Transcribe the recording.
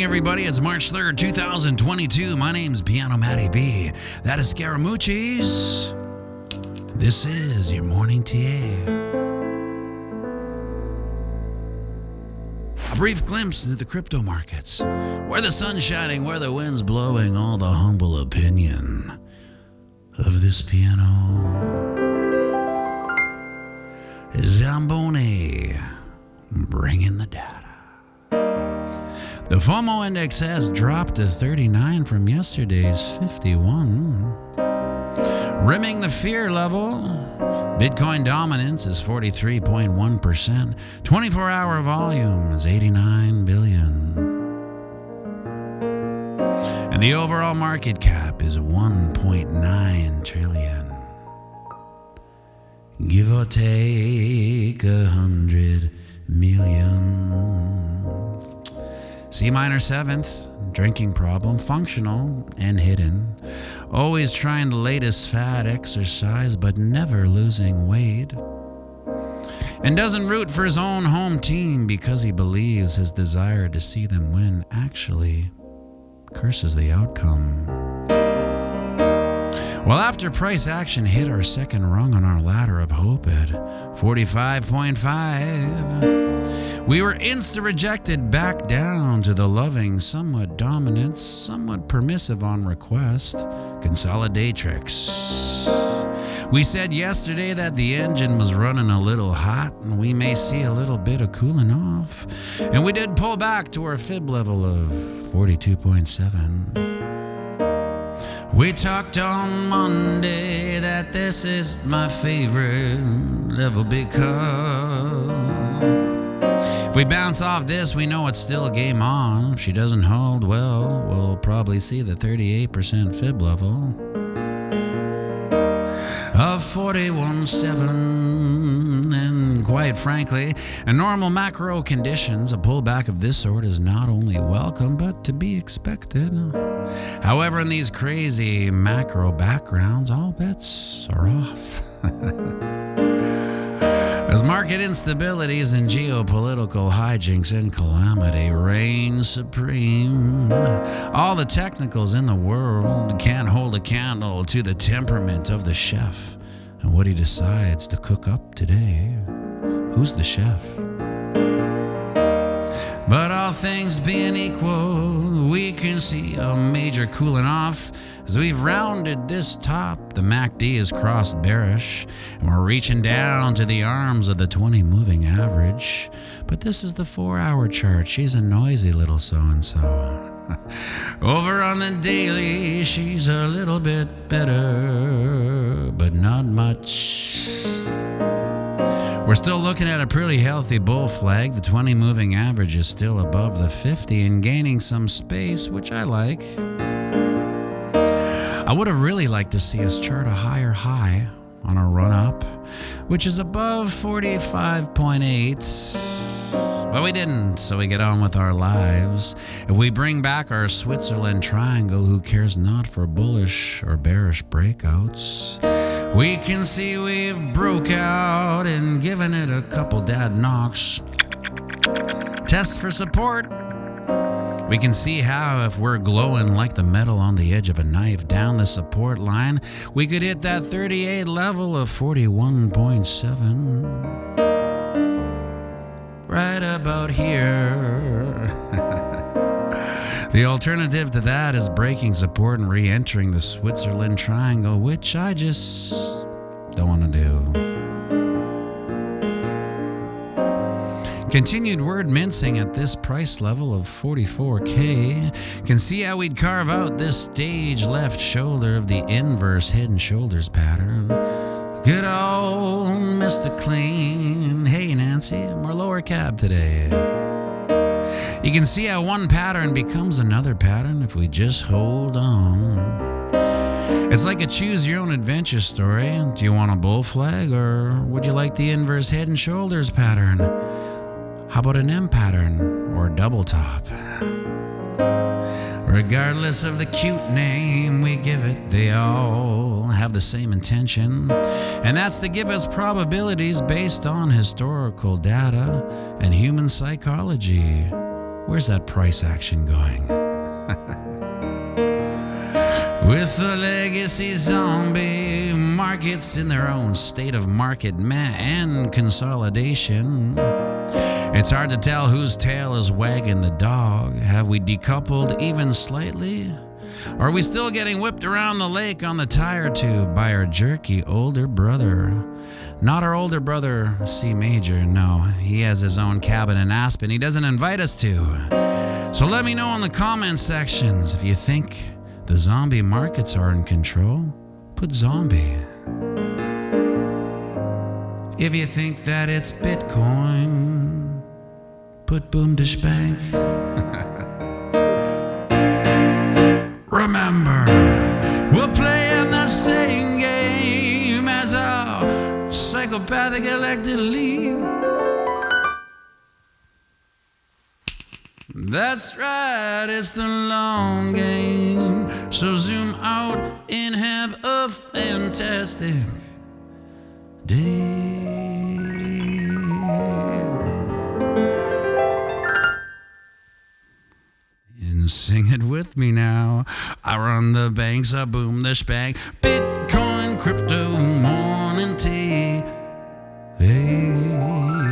everybody. It's March 3rd, 2022. My name's pianomattyb. That is Scaramucci's. This is your morning TA. A brief glimpse into the crypto markets. Where the sun's shining, where the wind's blowing, all the humble opinion of this piano. Zamboni, bringing the data. The FOMO index has dropped to 39 from yesterday's 51. Rimming the fear level, Bitcoin dominance is 43.1%. 24-hour volume is 89 billion. And the overall market cap is 1.9 trillion. Give or take 100 million. C minor 7th, drinking problem, functional and hidden. Always trying the latest fad exercise, but never losing weight. And doesn't root for his own home team because he believes his desire to see them win actually curses the outcome. Well, after price action hit our second rung on our ladder of hope at 45.5, we were insta-rejected back down to the loving, somewhat dominant, somewhat permissive on request, consolidatrix. We said yesterday that the engine was running a little hot and we may see a little bit of cooling off. And we did pull back to our fib level of 42.7. We talked on Monday that this is my favorite level because if we bounce off this, we know it's still game on. If she doesn't hold well, we'll probably see the 38% fib level of 41.7. And quite frankly, in normal macro conditions, a pullback of this sort is not only welcome, but to be expected. However, in these crazy macro backgrounds, all bets are off. As market instabilities and geopolitical hijinks and calamity reign supreme, all the technicals in the world can't hold a candle to the temperament of the chef and what he decides to cook up today. Who's the chef? But all things being equal, we can see a major cooling off as we've rounded this top. The MACD is crossed bearish, and we're reaching down to the arms of the 20 moving average. But this is the 4-hour chart. She's a noisy little so-and-so. Over on the daily, she's a little bit better, but not much. We're still looking at a pretty healthy bull flag. The 20 moving average is still above the 50 and gaining some space, which I like. I would have really liked to see us chart a higher high on a run up, which is above 45.8, but we didn't, so we get on with our lives. If we bring back our Switzerland triangle, who cares not for bullish or bearish breakouts? We can see we've broke out and given it a couple dad knocks. Tests for support. We can see how if we're glowing like the metal on the edge of a knife down the support line, we could hit that 38 level of 41.7. Right about here. The alternative to that is breaking support and re-entering the Switzerland triangle, which I just don't want to do. Continued word mincing at this price level of 44K. Can see how we'd carve out this stage left shoulder of the inverse head and shoulders pattern. Good old Mr. Clean. Hey Nancy, we're lower cab today. You can see how one pattern becomes another pattern if we just hold on. It's like a choose-your-own-adventure story. Do you want a bull flag, or would you like the inverse head and shoulders pattern? How about an M pattern or a double top? Regardless of the cute name we give it, they all have the same intention, and that's to give us probabilities based on historical data and human psychology. Where's that price action going? With the legacy zombie markets in their own state of market and consolidation, it's hard to tell whose tail is wagging the dog. Have we decoupled even slightly? Or are we still getting whipped around the lake on the tire tube by our jerky older brother? Not our older brother, C Major, no. He has his own cabin in Aspen he doesn't invite us to. So let me know in the comment sections if you think the zombie markets are in control. Put zombie. If you think that it's Bitcoin, put Boomdaschpank. Remember, we're playing the same game as our psychopathic elected lead. That's right, it's the long game. So zoom out and have a fantastic day. And sing it with me now. I run the banks, I boom the spank. Bitcoin, crypto, morning tea. Hey.